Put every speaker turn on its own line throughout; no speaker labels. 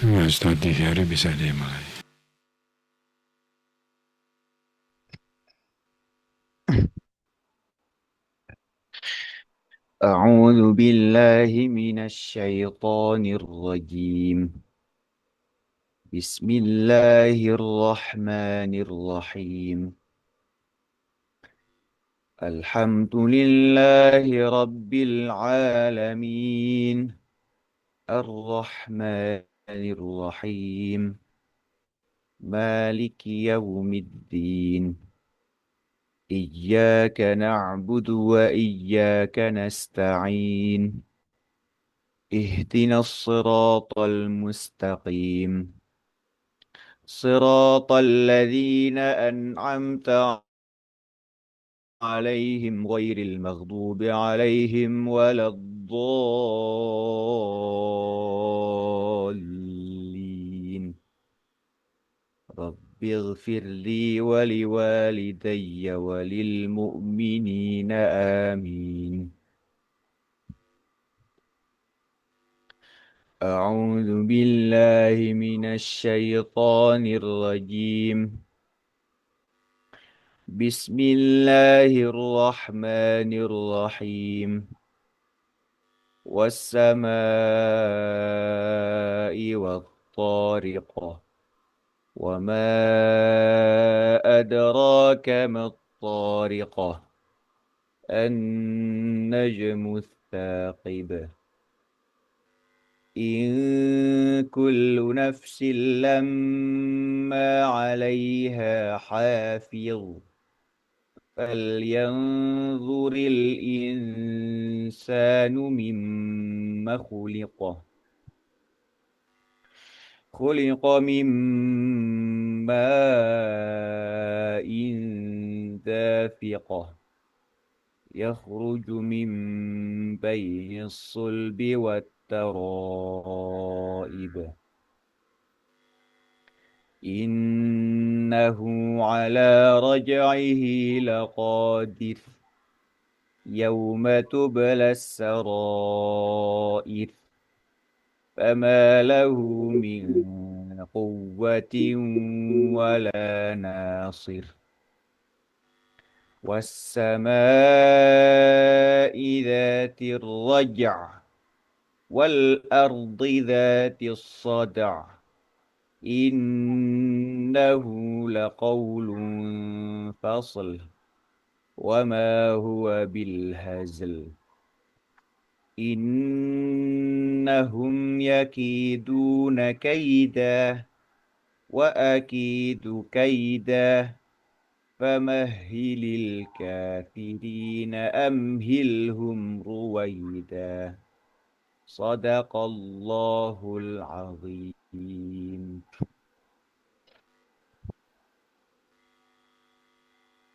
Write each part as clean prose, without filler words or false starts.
Ustaz Hari bisa dimulai.
أعوذ بالله من الشيطان الرجيم. بسم الله الرحمن الرحيم. الحمد لله رب العالمين. الرحمن الرحيم. مالك يوم الدين. إياك نعبد وإياك نستعين. اهدنا الصراط المستقيم. صراط الذين أنعمت عليهم غير المغضوب عليهم ولا الضالين. رب اغفر لي ولوالدي وللمؤمنين آمين. أعوذ بالله من الشيطان الرجيم. بسم الله الرحمن الرحيم. والسماء والطارق. وما أدراك ما الطارق. النجم الثاقب. إن كل نفس لما عليها حافظ. فلينظر الإنسان مما خلق. خلق من ماء دافق. يخرج من بين الصلب والترائب. إنه على رجعه لقادر. يوم تبلى السرائر. فما له من قوة ولا ناصر. والسماء ذات الرجع. والأرض ذات الصدع. إنه لقول فصل. وما هو بالهزل. إنهم يكيدون كيدا. وأكيد كيدا. فمهل الكافرين أمهلهم رويدا. صدق الله العظيم.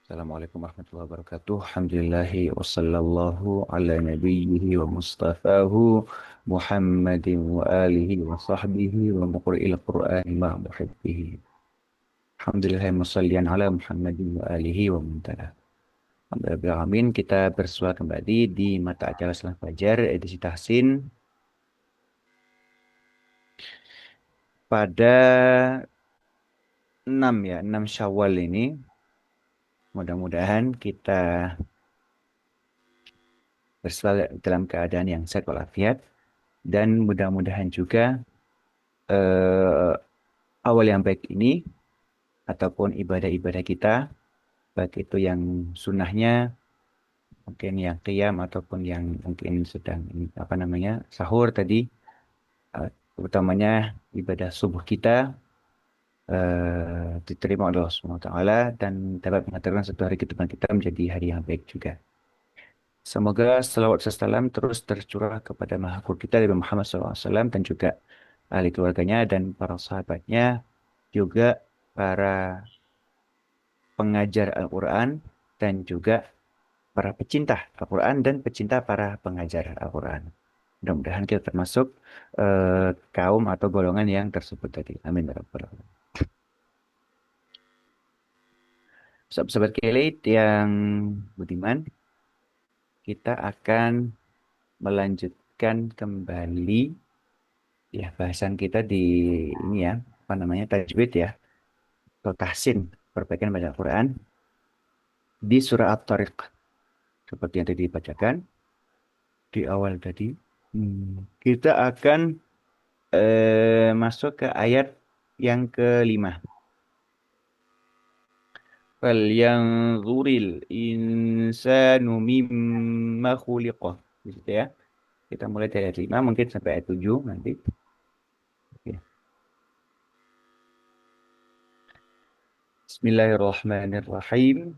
Assalamualaikum warahmatullahi wabarakatuh. Alhamdulillahi wassallallahu ala nabiyhi wa mustafahu Muhammadin wa alihi wa sahbihi wa muqri'il Qur'an ma muhibbihi. Alhamdulillah musallian ala Muhammadin wa alihi wa muntala. Alhamdulillah amin. Kita bersua kembali di mata acara Salam Fajar edisi Tahsin pada 6 ya, 6 Syawal ini. Mudah-mudahan kita bersua dalam keadaan yang sehat walafiat dan mudah-mudahan juga eh, awal yang baik ini ataupun ibadah-ibadah kita, baik itu yang sunnahnya, mungkin yang qiyam ataupun yang mungkin sedang apa namanya sahur tadi, utamanya ibadah subuh kita diterima oleh Allah Subhanahu wa Taala dan dapat mengantarkan satu hari kehidupan kita menjadi hari yang baik juga. Semoga selawat serta salam terus tercurah kepada Maha kita Nabi Muhammad SAW dan juga ahli keluarganya dan para sahabatnya, juga para pengajar Al-Quran dan juga para pecinta Al-Quran dan pecinta para pengajar Al-Quran. Mudah-mudahan kita termasuk kaum atau golongan yang tersebut tadi. Amin ya rabbal alamin. Sobat-sobat Kelit yang budiman, kita akan melanjutkan kembali Ya, bahasan kita di ini ya, apa namanya, tajwid ya, atau tahsin, perbaikan baca Quran di surah At-Tariq. Seperti yang tadi dibacakan di awal tadi. Kita akan masuk ke ayat yang kelima. Falyanzuril insanu mimma khuliqah. Gitu ya. Kita mulai dari ayat 5 mungkin sampai ayat 7 nanti. Oke. Bismillahirrahmanirrahim.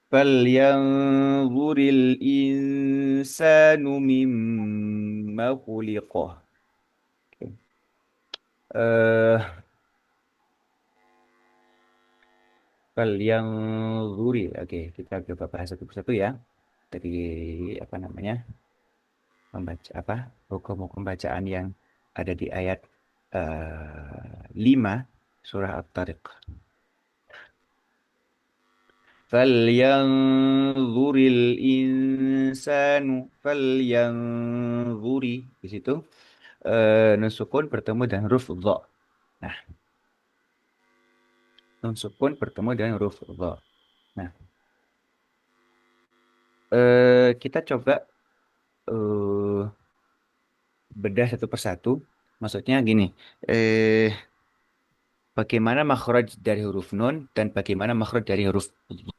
Falyanzuril insanu mimma khuliqah. Oke. Eh, falyanzuril. Oke, kita coba bahas satu persatu ya. Dari apa namanya? Membaca apa? Hukum-hukum bacaan yang ada di ayat 5 surah At-Tariq. Falyanzuril insanu falyanzuri di situ nun sukun bertemu dengan huruf dha. Nah, nun sukun bertemu dengan huruf dha. Nah, kita coba eh, bedah satu persatu. Maksudnya gini, eh, bagaimana makhraj dari huruf nun dan bagaimana makhraj dari huruf dha.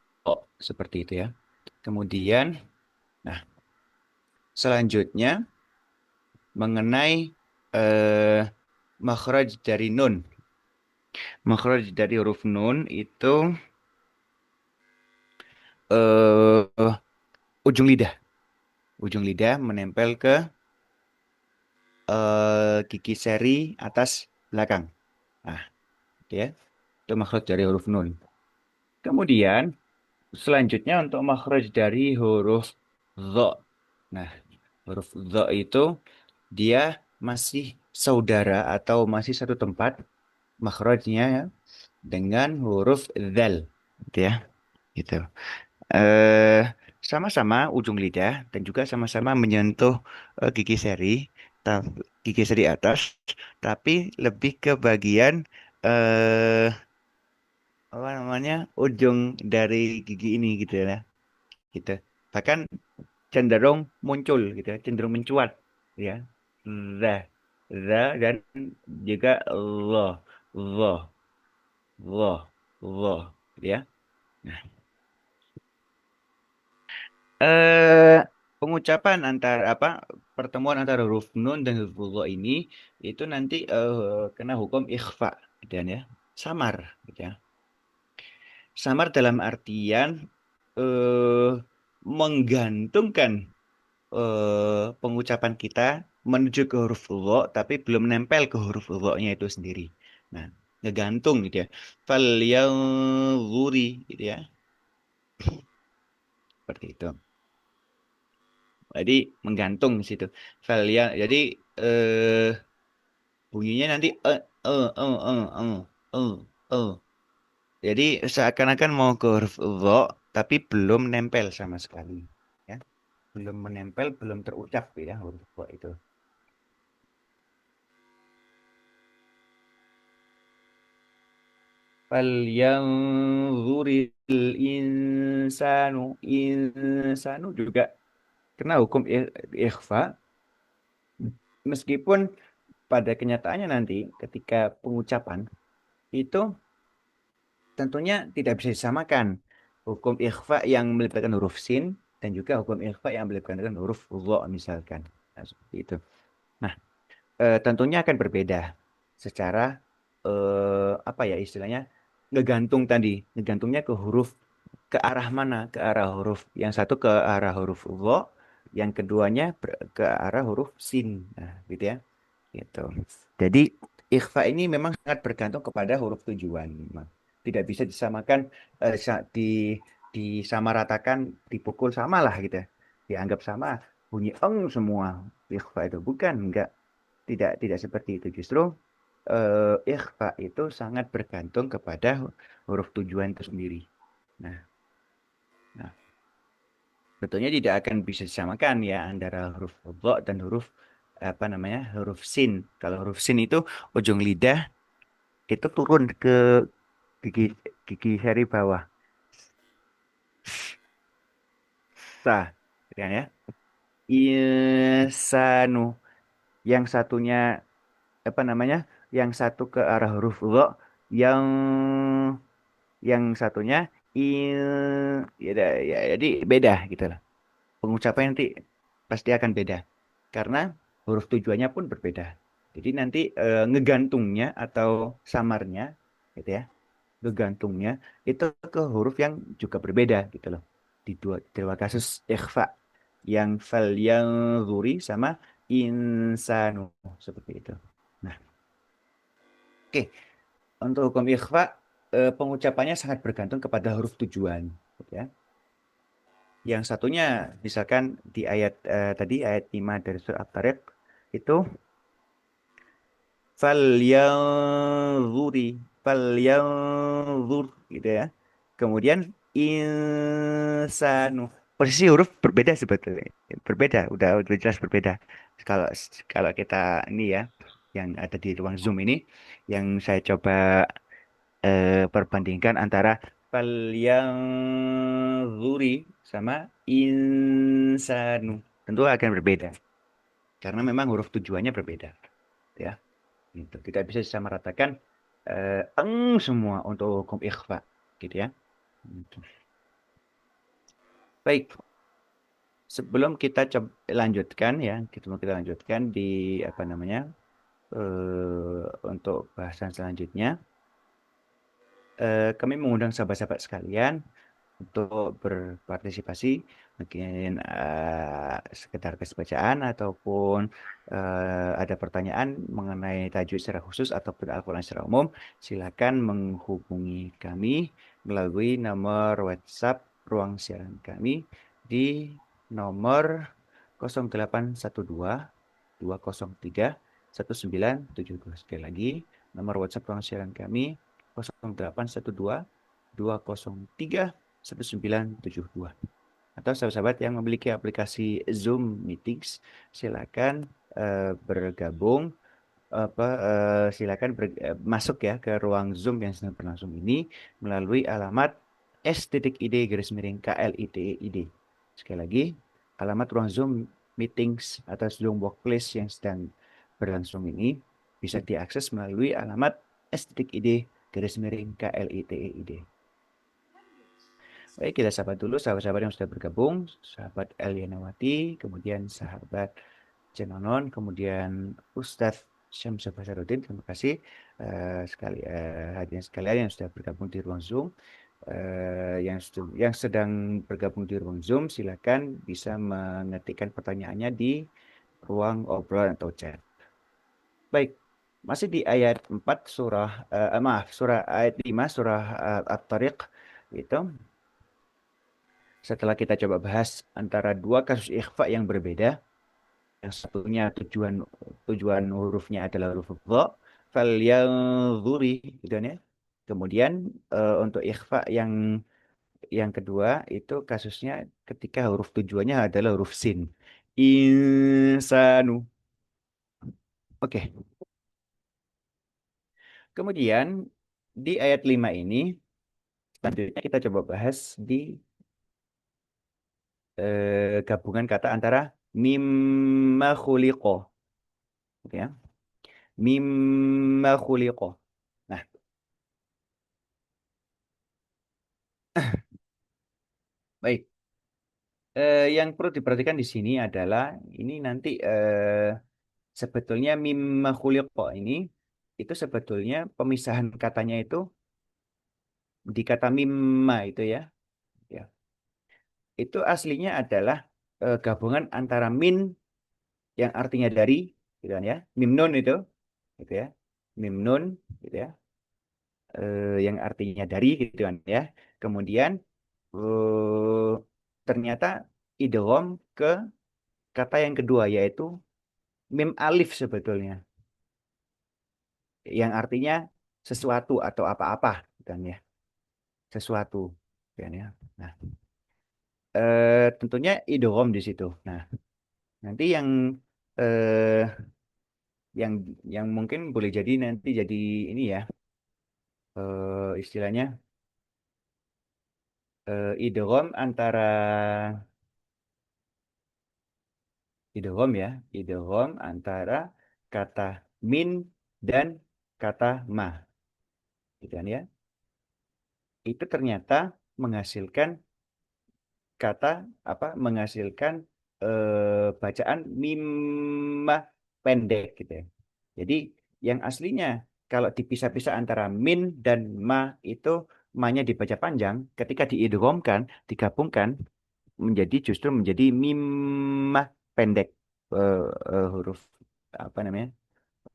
Seperti itu ya. Kemudian, nah, selanjutnya mengenai eh, makhraj dari nun. Makhraj dari huruf nun itu eh, ujung lidah. Ujung lidah menempel ke gigi seri atas belakang. Nah, gitu ya. Itu makhraj dari huruf nun. Kemudian, selanjutnya untuk makhraj dari huruf dha. Nah, huruf dha itu dia masih saudara atau masih satu tempat makhrajnya ya, dengan huruf dzal. Gitu ya. Gitu. eh Sama-sama ujung lidah dan juga sama-sama menyentuh gigi seri, ta- gigi seri atas, tapi lebih ke bagian eh apa namanya ujung dari gigi ini gitu ya, gitu. Bahkan cenderung muncul gitu ya, cenderung mencuat ya. Za, za dan juga lo, lo, lo, lo, gitu ya. eh Pengucapan antara apa pertemuan antara huruf nun dan huruf dha ini itu nanti kena hukum ikhfa gitu kan ya. Samar gitu ya. Samar dalam artian eh menggantungkan pengucapan kita menuju ke huruf dha tapi belum nempel ke huruf dha-nya itu sendiri. Nah, ngegantung gitu ya. Fal yanzuri gitu ya. Seperti itu. Jadi menggantung di situ. Valia. Jadi eh bunyinya nanti eh. Eh. Jadi seakan-akan mau ke huruf dha tapi belum nempel sama sekali. Ya, belum menempel, belum terucap ya huruf dha itu. Falyanzuril insanu juga kena hukum ikhfa meskipun pada kenyataannya nanti ketika pengucapan itu tentunya tidak bisa disamakan hukum ikhfa yang melibatkan huruf sin dan juga hukum ikhfa yang melibatkan huruf dha misalkan. Nah, seperti itu. Nah, tentunya akan berbeda secara apa ya istilahnya ngegantung tadi, ngegantungnya ke huruf ke arah mana? Ke arah huruf yang satu ke arah huruf dha, yang keduanya ke arah huruf sin. Nah, gitu ya. Gitu. Jadi ikhfa ini memang sangat bergantung kepada huruf tujuan. Memang. Tidak bisa disamakan disamaratakan, dipukul sama lah gitu. Dianggap sama bunyi eng semua ikhfa itu bukan enggak, tidak seperti itu. Justru ikhfa itu sangat bergantung kepada huruf tujuan itu sendiri. Nah, nah, Tentunya tidak akan bisa disamakan ya antara huruf dha dan huruf apa namanya huruf sin. Kalau huruf sin itu ujung lidah itu turun ke gigi gigi seri bawah. Sa, kan ya. Insanu. Yang satunya apa namanya? Yang satu ke arah huruf dha, yang satunya ya, ya, jadi beda gitu lah. Pengucapannya nanti pasti akan beda karena huruf tujuannya pun berbeda. Jadi nanti ngegantungnya atau samarnya gitu ya, ngegantungnya itu ke huruf yang juga berbeda gitu loh. Di dua kasus ikhfa yang fal yang zuri sama insanu seperti itu. Nah, oke. Untuk hukum ikhfa pengucapannya sangat bergantung kepada huruf tujuan gitu ya. Yang satunya misalkan di ayat tadi ayat 5 dari surat At-Tariq itu falyanzuri falyanzur gitu ya. Kemudian insanu. Posisi huruf berbeda sebetulnya. Berbeda, udah jelas berbeda. Kalau kalau kita ini ya yang ada di ruang Zoom ini yang saya coba perbandingkan antara falyanzuri sama insanu. Tentu akan berbeda karena memang huruf tujuannya berbeda ya. Gitu. Tidak bisa disamaratakan semua untuk hukum ikhfa gitu ya. Gitu. Baik, sebelum kita coba lanjutkan ya, kita lanjutkan di apa namanya untuk bahasan selanjutnya, kami mengundang sahabat-sahabat sekalian untuk berpartisipasi mungkin sekedar kesebacaan ataupun ada pertanyaan mengenai tajuk secara khusus ataupun Al-Quran secara umum, silakan menghubungi kami melalui nomor WhatsApp ruang siaran kami di nomor 0812 203 1972. Sekali lagi, nomor WhatsApp ruang siaran kami 0812 203 1972. Atau sahabat-sahabat yang memiliki aplikasi Zoom Meetings, silakan bergabung silakan masuk ya ke ruang Zoom yang sedang berlangsung ini melalui alamat s.id garis miring KLITID. Sekali lagi, alamat ruang Zoom Meetings atau Zoom Workplace yang sedang berlangsung ini bisa diakses melalui alamat s.id garis miring KLITID. Baik, kita sahabat dulu sahabat-sahabat yang sudah bergabung, sahabat Elianawati, kemudian sahabat Cenonon, kemudian Ustadz Syamsul Basaruddin. Terima kasih hadirin sekalian yang sudah bergabung di ruang Zoom. Yang sedang bergabung di ruang Zoom, silakan bisa mengetikkan pertanyaannya di ruang obrolan atau chat. Baik, masih di ayat 4 surah, maaf, surah ayat 5 surah At-Tariq itu. Setelah kita coba bahas antara dua kasus ikhfa yang berbeda, yang satunya tujuan hurufnya adalah huruf dha, falyanzuri gitu kan ya. Kemudian untuk ikhfa yang kedua itu kasusnya ketika huruf tujuannya adalah huruf sin. Insanu. Oke. Kemudian di ayat 5 ini selanjutnya kita coba bahas di gabungan kata antara mimma khuliqo, gitu ya. Mimma khuliqo. Nah, baik. Yang perlu diperhatikan di sini adalah ini nanti sebetulnya mimma khuliqa ini itu sebetulnya pemisahan katanya itu di kata mimma itu ya. Ya. Itu aslinya adalah gabungan antara min yang artinya dari gitu kan ya. Mim nun itu gitu ya. Mim nun gitu ya. Yang artinya dari gitu kan ya. Kemudian ternyata idgham ke kata yang kedua yaitu mim alif sebetulnya yang artinya sesuatu atau apa-apa kan ya sesuatu kan ya. Nah, tentunya idgham di situ. Nah, nanti eh, yang yang mungkin boleh jadi nanti jadi ini ya, istilahnya idgham antara idgham ya, idgham antara kata min dan kata ma, gitu kan ya. Itu ternyata menghasilkan kata apa? Menghasilkan bacaan mimah pendek gitu ya. Jadi yang aslinya kalau dipisah-pisah antara min dan ma itu ma-nya dibaca panjang, ketika diidghamkan, digabungkan justru menjadi mimah pendek, eh, huruf apa namanya?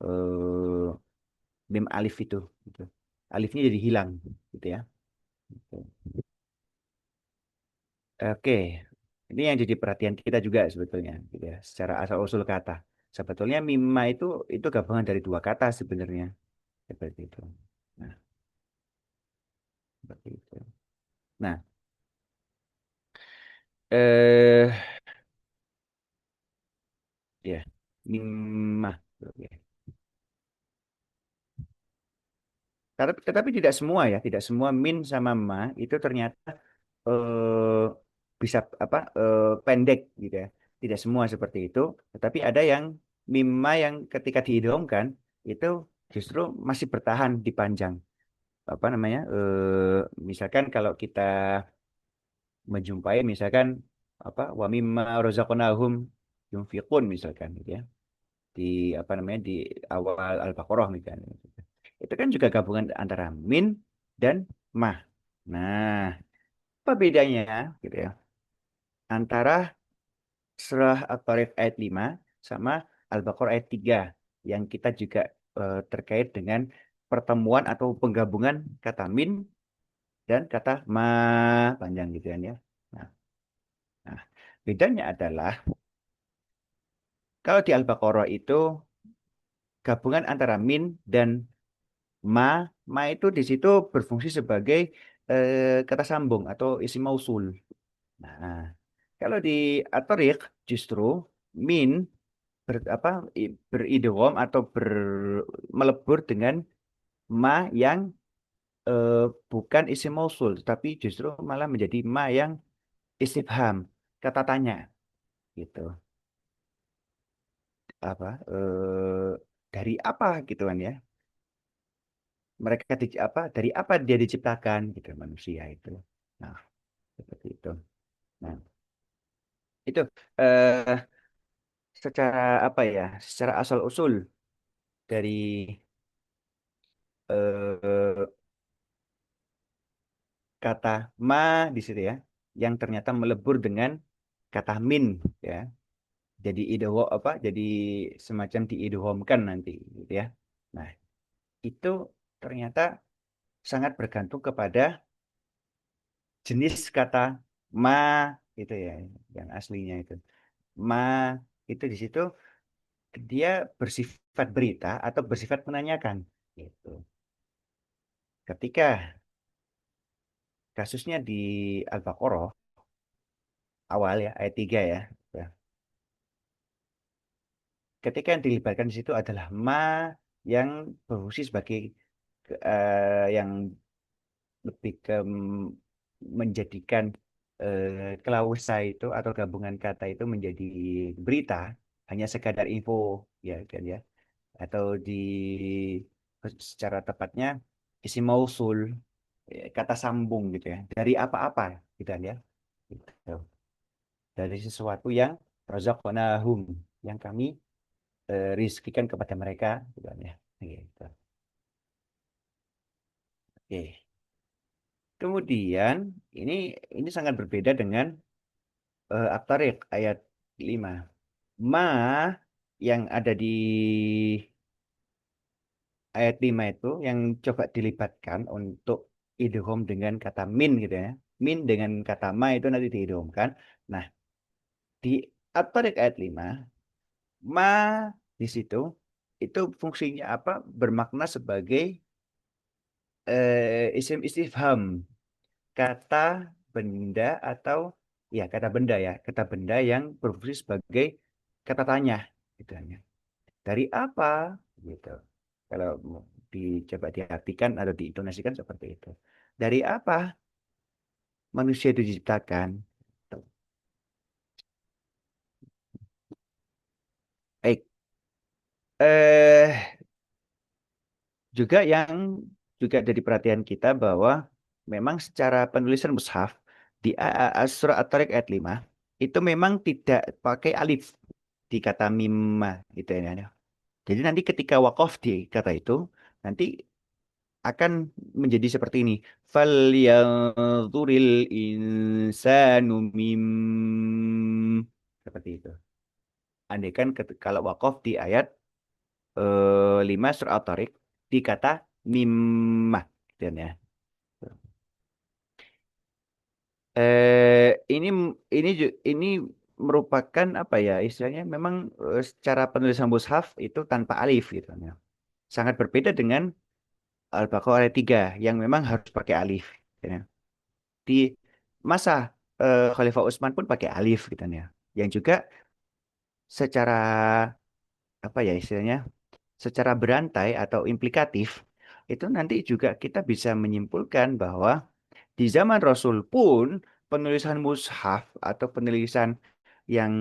eh mim alif itu gitu. Alifnya jadi hilang gitu ya. Gitu. Oke, ini yang jadi perhatian kita juga sebetulnya, gitu ya. Secara asal usul kata, sebetulnya mimma itu gabungan dari dua kata sebenarnya, seperti itu. Nah, seperti itu. Nah, eh, ya, mimma. Oke. Tetapi tidak semua ya, tidak semua min sama ma itu ternyata eh, bisa apa pendek gitu ya. Tidak semua seperti itu, tetapi ada yang mimma yang ketika diidghamkan itu justru masih bertahan di panjang. Apa namanya? Misalkan kalau kita menjumpai misalkan apa wa mimma razaqnahum yunfiqun misalkan gitu ya. Di apa namanya di awal Al-Baqarah misalkan. Itu kan juga gabungan antara min dan mah. Nah, apa bedanya gitu ya? Antara surah At-Tariq ayat 5 sama Al-Baqarah ayat 3 yang kita juga terkait dengan pertemuan atau penggabungan kata min dan kata ma panjang gitu kan ya. Nah, nah, bedanya adalah kalau di Al-Baqarah itu gabungan antara min dan ma, ma itu di situ berfungsi sebagai kata sambung atau isim mausul. Nah, kalau di At-Tariq justru min beridgham atau melebur dengan ma yang eh, bukan isim mausul, tapi justru malah menjadi ma yang istifham, kata tanya gitu. Apa dari apa gitu kan ya? Mereka dari apa dia diciptakan gitu manusia itu. Nah, seperti itu. Nah, itu eh secara apa ya? Secara asal usul dari eh kata ma di situ ya, yang ternyata melebur dengan kata min ya. Jadi jadi semacam diidghamkan nanti gitu ya. Nah, itu ternyata sangat bergantung kepada jenis kata ma itu ya, yang aslinya itu. Ma itu di situ dia bersifat berita atau bersifat menanyakan gitu. Ketika kasusnya di Al-Baqarah awal ya ayat 3 ya. Ya. Ketika yang dilibatkan di situ adalah ma yang berfungsi sebagai yang lebih ke menjadikan klausa itu atau gabungan kata itu menjadi berita, hanya sekadar info ya kan ya, atau secara tepatnya isi mausul, kata sambung gitu ya, dari apa-apa gitu kan ya. Gitu. Dari sesuatu yang razaqnahum, yang kami rizkikan kepada mereka gitu kan ya. Gitu. Oke. Kemudian ini sangat berbeda dengan At-Tariq ayat 5. Ma yang ada di ayat 5 itu yang coba dilibatkan untuk idgham dengan kata min gitu ya. Min dengan kata ma itu nanti diidghamkan. Nah, di At-Tariq ayat 5, ma di situ itu fungsinya apa? Bermakna sebagai isim istifham, kata, benda atau ya kata benda ya, kata benda yang berfungsi sebagai kata tanya gitu kan ya. Dari apa gitu. Kalau dicoba diartikan atau diintonasikan seperti itu. Dari apa manusia itu diciptakan? Tuh. Baik. Eh juga yang juga jadi perhatian kita bahwa memang secara penulisan mushaf di surah At-Tariq ayat 5 itu memang tidak pakai alif di kata mimma gitu ya. Jadi nanti ketika wakaf di kata itu nanti akan menjadi seperti ini. Falyanzuril insanu seperti itu. Andaikan kalau wakaf di ayat 5 surah At-Tariq di kata mimmah gitu ya. Ini merupakan apa ya istilahnya memang secara penulisan mushaf itu tanpa alif gitu ya. Sangat berbeda dengan Al-Baqarah ayat 3 yang memang harus pakai alif gitu ya. Di masa Khalifah Utsman pun pakai alif gitu ya. Yang juga secara apa ya istilahnya secara berantai atau implikatif itu nanti juga kita bisa menyimpulkan bahwa di zaman Rasul pun penulisan mushaf atau penulisan yang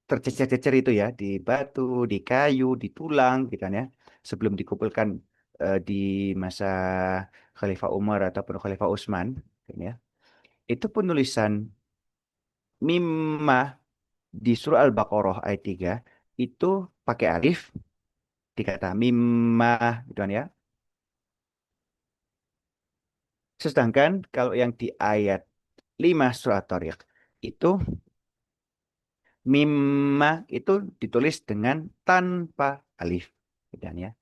tercecer-cecer itu ya di batu, di kayu, di tulang gitu kan ya sebelum dikumpulkan di masa Khalifah Umar ataupun Khalifah Utsman gitu ya. Itu penulisan mimma di surah Al-Baqarah ayat 3 itu pakai alif dikata mimma gitu kan ya. Sedangkan kalau yang di ayat 5 surah Tariq itu mimma itu ditulis dengan tanpa alif. Dan ya,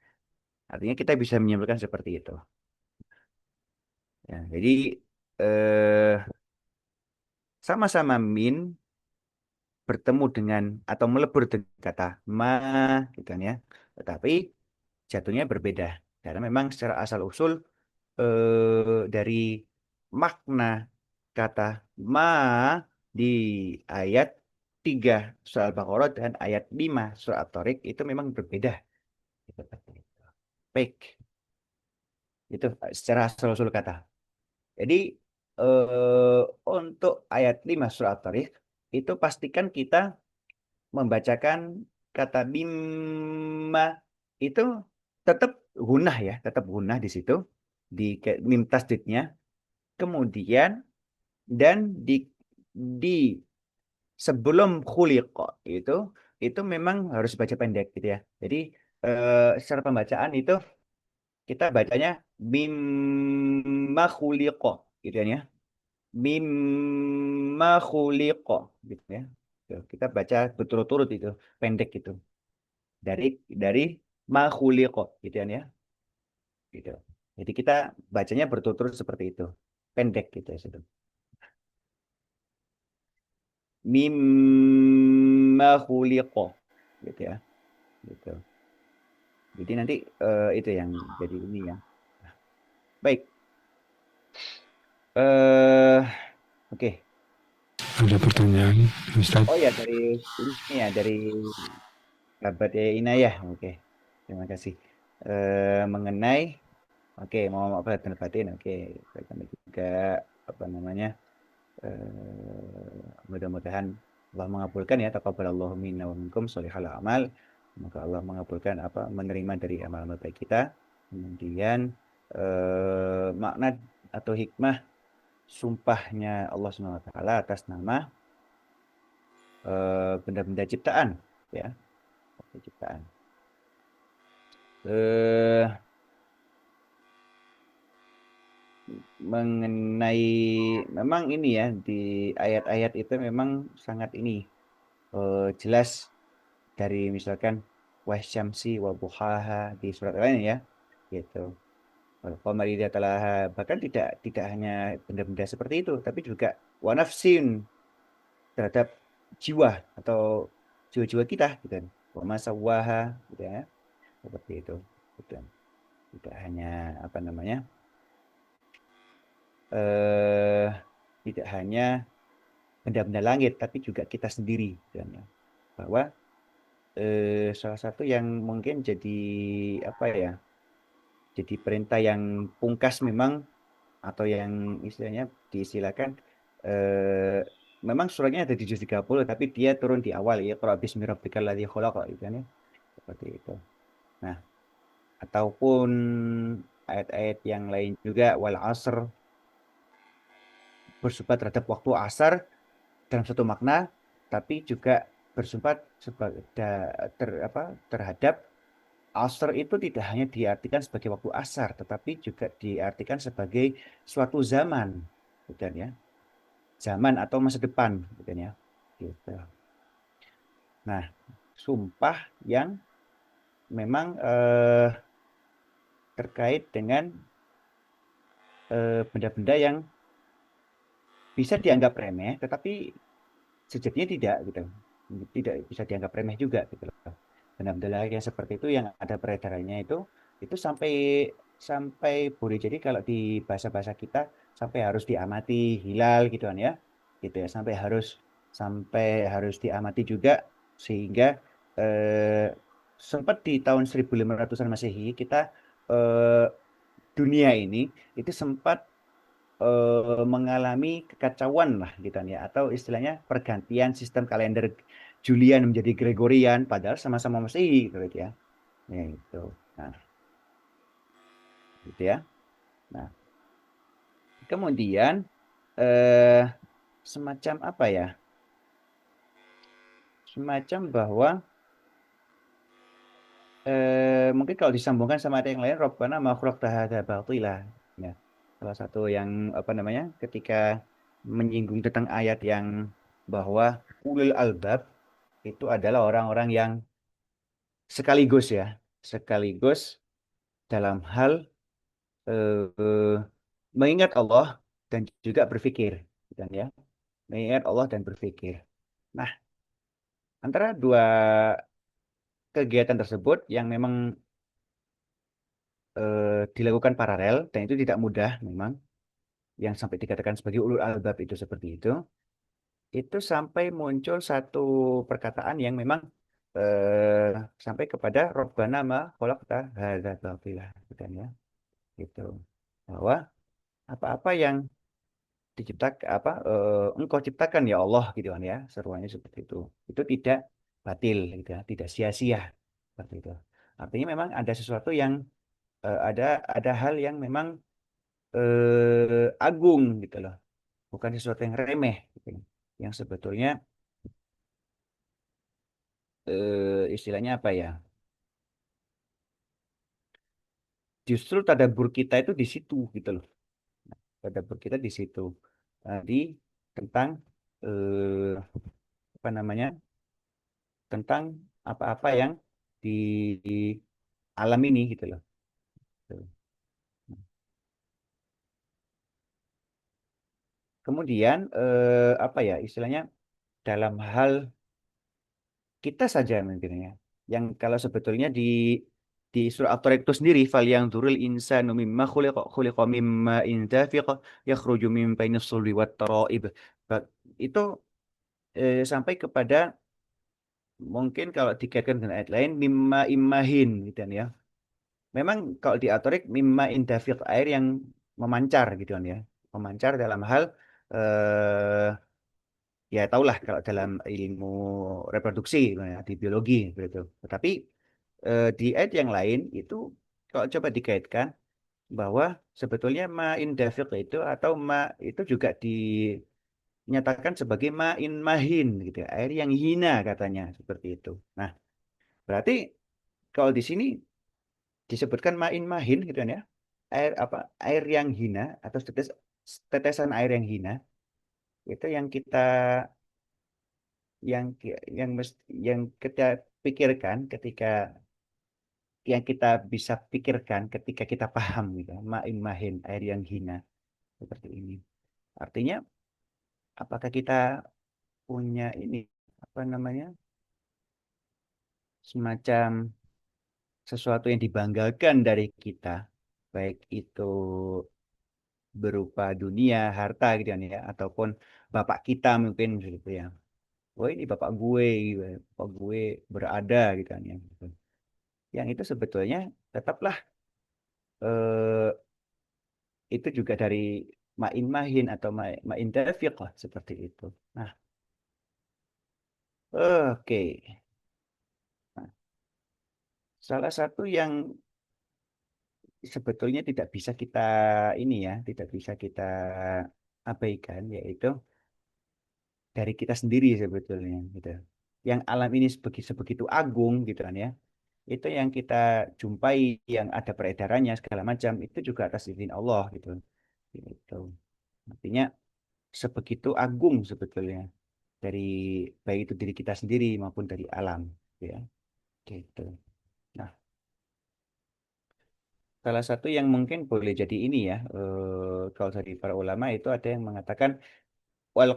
artinya kita bisa menyimpulkan seperti itu. Ya, jadi eh, sama-sama min bertemu dengan atau melebur dengan kata ma, gitu kan ya. Tetapi jatuhnya berbeda karena memang secara asal usul dari makna kata ma di ayat 3 surah Al-Baqarah dan ayat 5 surah At-Tariq itu memang berbeda. Gitu. Baik, itu secara asal-usul kata. Jadi untuk ayat 5 surah At-Tariq itu pastikan kita membacakan kata bimma itu tetap gunah ya, tetap gunah di situ di mim tasdidnya. Kemudian dan di sebelum khuliqa itu memang harus baca pendek gitu ya. Jadi secara pembacaan itu kita bacanya mimma khuliqa gitu ya. Mimma khuliqa gitu ya. Tuh, kita baca berturut-turut itu pendek gitu. Dari dari ma khuliqa gitu ya. Gitu. Jadi kita bacanya berturut-turut seperti itu. Pendek gitu ya. Situ. Mimma khuliqa gitu ya. Gitu. Jadi nanti itu yang jadi ini ya. Baik. eh oke.
Ada pertanyaan, Ustaz?
Oh ya dari ini ya dari sahabat Inayah. Oke. Terima kasih. Mengenai oke mau apa batin oke. Kami juga apa namanya mudah-mudahan Allah mengabulkan ya taqabbalallahu minna wa minkum sholihal amal. Semoga Allah mengabulkan apa menerima dari amal-amal baik kita. Kemudian makna atau hikmah sumpahnya Allah Subhanahu wa taala atas nama benda-benda ciptaan ya, ciptaan. Eh mengenai memang ini ya di ayat-ayat itu memang sangat ini jelas dari misalkan wasyamsi wa duhaha di surat lain ya gitu. Wal qamari idza talaha bahkan tidak hanya benda-benda seperti itu tapi juga wa nafsin terhadap jiwa atau jiwa-jiwa kita gitu kan. Wa ma sawwaha gitu ya. Seperti itu. Gitu. Tidak hanya apa namanya? eh Tidak hanya benda-benda langit, tapi juga kita sendiri, dan ya. Bahwa salah satu yang mungkin jadi apa ya, jadi perintah yang pungkas memang, atau yang istilahnya diistilahkan, eh, memang suratnya ada di juz 30, tapi dia turun di awal ya, Qra bismi rabbikal ladzi khalaq gitu kan ya. Seperti itu. Nah, ataupun ayat-ayat yang lain juga, wal asr, bersumpah terhadap waktu asar dalam satu makna, tapi juga bersumpah sebagai terhadap asar itu tidak hanya diartikan sebagai waktu asar, tetapi juga diartikan sebagai suatu zaman, bukan ya? Zaman atau masa depan, bukan ya? Gitu. Nah, sumpah yang memang terkait dengan benda-benda yang bisa dianggap remeh, tetapi sejatinya tidak gitu, tidak bisa dianggap remeh juga gitu loh. Benda-benda yang seperti itu yang ada peredarannya itu sampai sampai boleh jadi kalau di bahasa-bahasa kita sampai harus diamati hilal gitu kan ya, gitu ya, sampai harus diamati juga, sehingga eh, sempat di tahun 1500-an Masehi kita, eh, dunia ini itu sempat mengalami kekacauan lah gitu kan ya, atau istilahnya pergantian sistem kalender Julian menjadi Gregorian, padahal sama-sama Masehi gitu ya. Ya itu. Nah, gitu ya. Nah, kemudian eh semacam apa ya? Semacam bahwa mungkin kalau disambungkan sama ada yang lain, Rabbana ma khalaqta hadza batila. Ya. Salah satu yang apa namanya? Ketika menyinggung tentang ayat yang bahwa ulil albab itu adalah orang-orang yang sekaligus ya, sekaligus dalam hal eh, mengingat Allah dan juga berpikir, dan ya, mengingat Allah dan berpikir. Nah, antara dua kegiatan tersebut yang memang dilakukan paralel dan itu tidak mudah memang, yang sampai dikatakan sebagai ulul albab itu seperti itu sampai muncul satu perkataan yang memang eh, sampai kepada Rabbana ma khalaqta hadza batila, bukan ya, gitu. Bahwa apa-apa yang diciptakan, engkau ciptakan ya Allah gitu kan ya, seruannya seperti itu tidak batil gitu ya, tidak sia-sia seperti itu. Artinya memang ada sesuatu yang ada hal yang memang agung gitu loh, bukan sesuatu yang remeh gitu, yang sebetulnya istilahnya apa ya, justru tadabbur kita itu di situ gitu loh. Tadabbur kita di situ tadi tentang eh, apa namanya, tentang apa-apa yang di alam ini gitu loh. Tuh. Kemudian apa ya istilahnya, dalam hal kita saja mungkin ya, yang kalau sebetulnya di surah At-Tariq itu sendiri, fal yang durul insanu mimma khuliqa mimma in dafiq yakhruju min bainis sulbi wat tara'ib. Itu sampai kepada, mungkin kalau dikaitkan dengan ayat lain, mimma immahin gitu kan ya. Memang kalau di At-Tariq mimma in dafiq, air yang memancar gitu kan ya. Memancar dalam hal eh ya tahulah kalau dalam ilmu reproduksi ya, di biologi begitu. Tetapi di ayat yang lain itu kalau coba dikaitkan bahwa sebetulnya ma in dafiq itu atau ma itu juga dinyatakan sebagai ma in mahin gitu ya, air yang hina katanya seperti itu. Nah, berarti kalau di sini disebutkan ma in mahin gitu kan ya. Air apa? Air yang hina atau tetesan air yang hina itu yang kita pikirkan ketika yang kita bisa pikirkan ketika kita paham gitu, ma'in mahin, air yang hina seperti ini. Artinya, apakah kita punya ini apa namanya, semacam sesuatu yang dibanggakan dari kita, baik itu berupa dunia, harta gitu kan ya, ataupun bapak kita mungkin gitu ya. Wah ini bapak gue, gitu ya. Bapak gue berada gitu kan ya. Gitu. Yang itu sebetulnya tetaplah eh, itu juga dari ma'in mahin atau ma'in dafiq lah seperti itu. Nah, oke. Nah, salah satu yang sebetulnya tidak bisa kita ini ya, tidak bisa kita abaikan yaitu dari kita sendiri sebetulnya gitu. Yang alam ini sebegitu agung gitu kan ya. Itu yang kita jumpai yang ada peredarannya segala macam itu juga atas izin Allah gitu. Gitu. Artinya sebegitu agung sebetulnya dari baik itu diri kita sendiri maupun dari alam ya. Gitu. Nah, salah satu yang mungkin boleh jadi ini ya, kalau dari para ulama itu ada yang mengatakan wal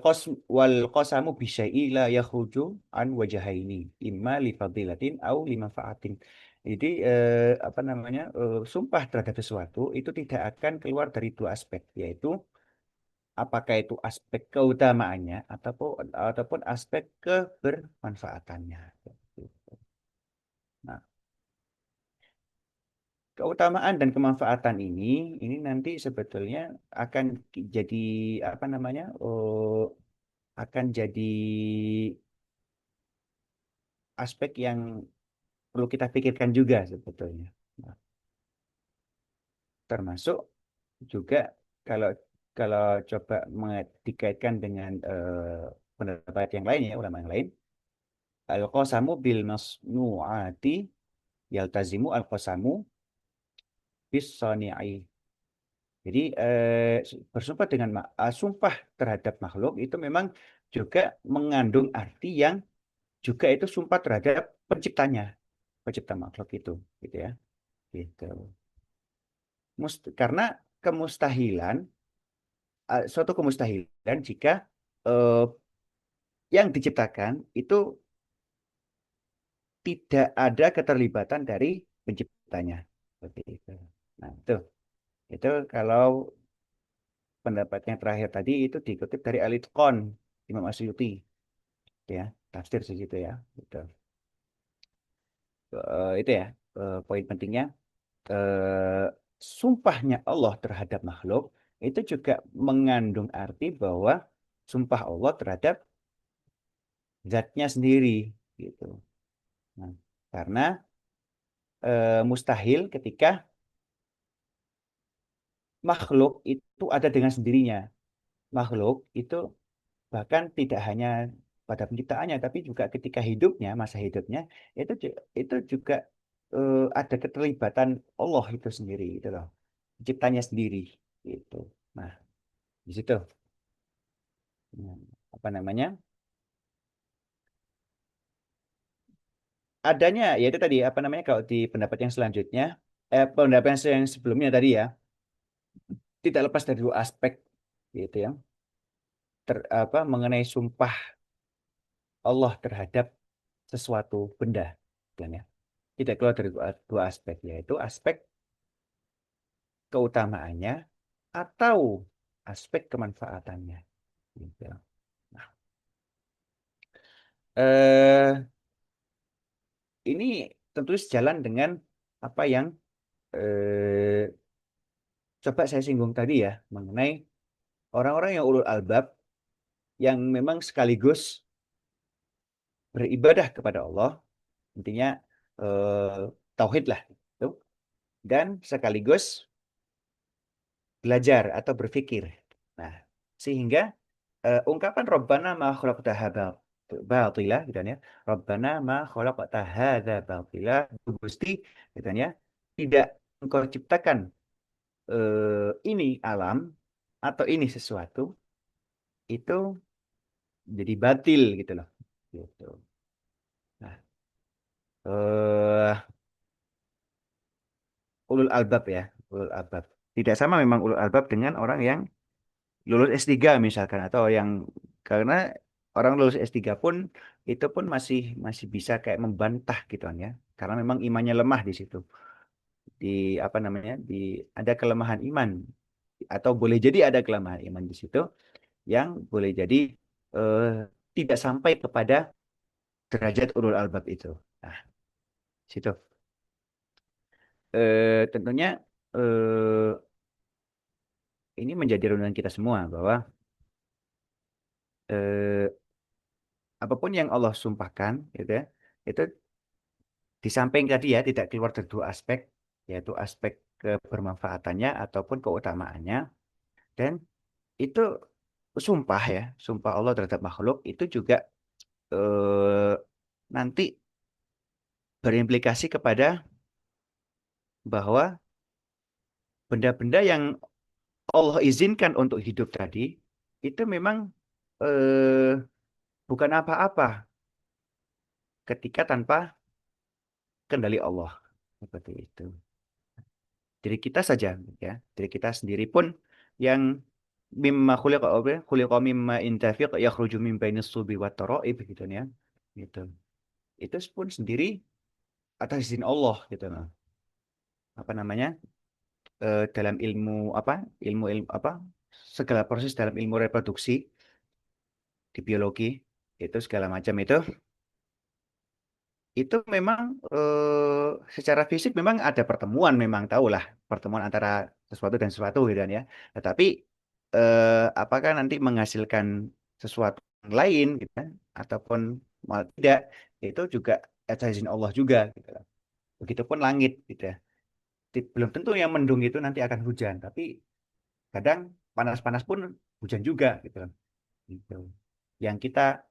qasamu bisyai'i la yakhruju an wajahaini imma li fadilatin au li manfaatin. Jadi apa namanya? Sumpah terhadap sesuatu itu tidak akan keluar dari dua aspek yaitu apakah itu aspek keutamaannya ataupun aspek kebermanfaatannya. Nah, keutamaan dan kemanfaatan ini nanti sebetulnya akan jadi apa namanya? Akan jadi aspek yang perlu kita pikirkan juga sebetulnya. Nah, termasuk juga kalau kalau coba dikaitkan dengan pendapat yang lain ya, ulama yang lain, al-qasamu bil masnu'ati yaltazimu al-qasamu bis sani'i. Jadi bersumpah dengan sumpah terhadap makhluk itu memang juga mengandung arti yang juga itu sumpah terhadap penciptanya, pencipta makhluk itu, gitu ya. Gitu. Karena kemustahilan, suatu kemustahilan jika eh, yang diciptakan itu tidak ada keterlibatan dari penciptanya. Seperti itu. Nah, itu kalau pendapat yang terakhir tadi itu dikutip dari Al-Itqan Imam Asyuti, ya, tafsir segitu ya. Gitu. Itu ya poin pentingnya. eh, Sumpahnya Allah terhadap makhluk itu juga mengandung arti bahwa sumpah Allah terhadap zatnya sendiri gitu. Nah, karena mustahil ketika makhluk itu ada dengan sendirinya. Makhluk itu bahkan tidak hanya pada penciptaannya, tapi juga ketika hidupnya, masa hidupnya itu juga ada keterlibatan Allah itu sendiri, itu loh, penciptanya sendiri, gitu. Nah, di situ, nah, apa namanya? Adanya, yaitu tadi apa namanya? Kalau di pendapat yang selanjutnya, pendapat yang sebelumnya tadi ya, tidak lepas dari dua aspek, gitu ya, apa mengenai sumpah Allah terhadap sesuatu benda, dan ya, tidak keluar dari dua aspek, yaitu aspek keutamaannya atau aspek kemanfaatannya. Gitu. Nah, ini tentu sejalan dengan apa yang eh, coba saya singgung tadi ya mengenai orang-orang yang ulul albab yang memang sekaligus beribadah kepada Allah, intinya eh, tauhid lah, gitu. Dan sekaligus belajar atau berpikir. Nah, sehingga ungkapan Rabbana ma khalaqta hadza batila gitu kan ya. Rabbana ma khalaqta hadza batila Gusti gitu kan ya. Tidak engkau ciptakan ini alam atau ini sesuatu itu jadi batil gitu loh. Gitu. Nah, ulul albab ya, ulul albab. Tidak sama memang ulul albab dengan orang yang lulus S3 misalkan atau yang karena orang lulus S3 pun itu pun masih masih bisa kayak membantah gitu kan ya. Karena memang imannya lemah di situ. Di apa namanya? Di ada kelemahan iman atau boleh jadi ada kelemahan iman di situ yang boleh jadi eh, tidak sampai kepada derajat ulul albab itu. Nah, situ. Tentunya eh, ini menjadi renungan kita semua bahwa eh, apapun yang Allah sumpahkan, gitu ya, itu di samping tadi ya tidak keluar dari dua aspek, yaitu aspek kebermanfaatannya ataupun keutamaannya, dan itu sumpah ya, sumpah Allah terhadap makhluk itu juga eh, nanti berimplikasi kepada bahwa benda-benda yang Allah izinkan untuk hidup tadi itu memang eh, bukan apa-apa ketika tanpa kendali Allah seperti itu. Diri kita saja ya, diri kita sendiri pun yang mimma khuliqa mimma intafiq yakhruju min bainis sulbi wat tara'ib gitu ya. Gitu. Itu pun sendiri atas izin Allah gitu nah. Apa namanya? Dalam ilmu apa? Ilmu apa? Segala proses dalam ilmu reproduksi di biologi itu segala macam itu memang secara fisik memang ada pertemuan memang tahulah pertemuan antara sesuatu dan sesuatu gitu kan ya. Tetapi apakah nanti menghasilkan sesuatu yang lain gitu kan ataupun malah tidak itu juga atas izin Allah juga gitu lah. Begitupun langit gitu ya. Belum tentu yang mendung itu nanti akan hujan, tapi kadang panas-panas pun hujan juga gitu kan. Gitu. Yang kita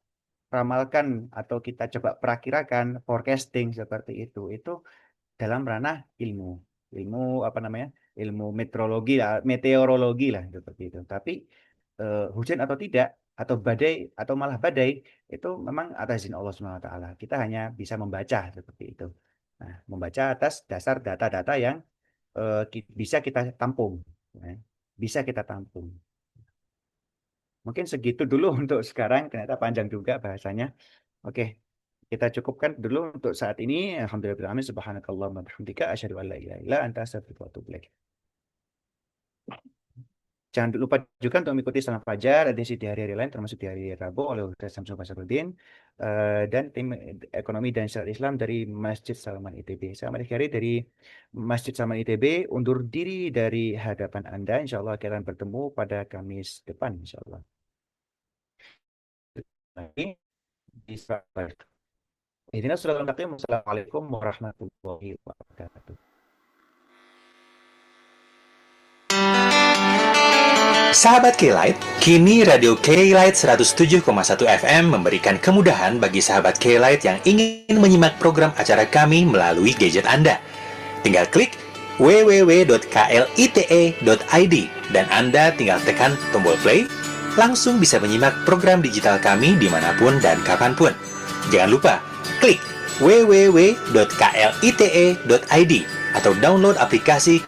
ramalkan atau kita coba perakirakan forecasting seperti itu dalam ranah ilmu ilmu apa namanya ilmu meteorologi lah seperti itu tapi hujan atau tidak atau badai atau malah badai itu memang atas izin Allah Subhanahu Wa Taala kita hanya bisa membaca seperti itu nah membaca atas dasar data-data yang bisa kita tampung ya. Bisa kita tampung mungkin segitu dulu untuk sekarang ternyata panjang juga bahasanya. Oke, kita cukupkan dulu untuk saat ini. Alhamdulillah, subhanakallahumma bihamdika asyhadu an la ilaha illa anta astaghfiruka wa atubu ilaik. Jangan lupa juga untuk mengikuti Salam Fajar edisi di hari-hari lain termasuk di hari Rabu oleh Ustaz Samsul Fasaruddin dan tim ekonomi dan syariat Islam dari Masjid Salman ITB. Saya Malik Syari dari Masjid Salman ITB undur diri dari hadapan Anda. Insya Allah kita akan bertemu pada Kamis depan. Insya Allah. Lagi di Sabar. Assalamualaikum warahmatullahi wabarakatuh.
Sahabat K-Lite, kini Radio K-Lite 107,1 FM memberikan kemudahan bagi sahabat K-Lite yang ingin menyimak program acara kami melalui gadget Anda. Tinggal klik www.klite.id dan Anda tinggal tekan tombol play, langsung bisa menyimak program digital kami dimanapun dan kapanpun. Jangan lupa, klik www.klite.id atau download aplikasi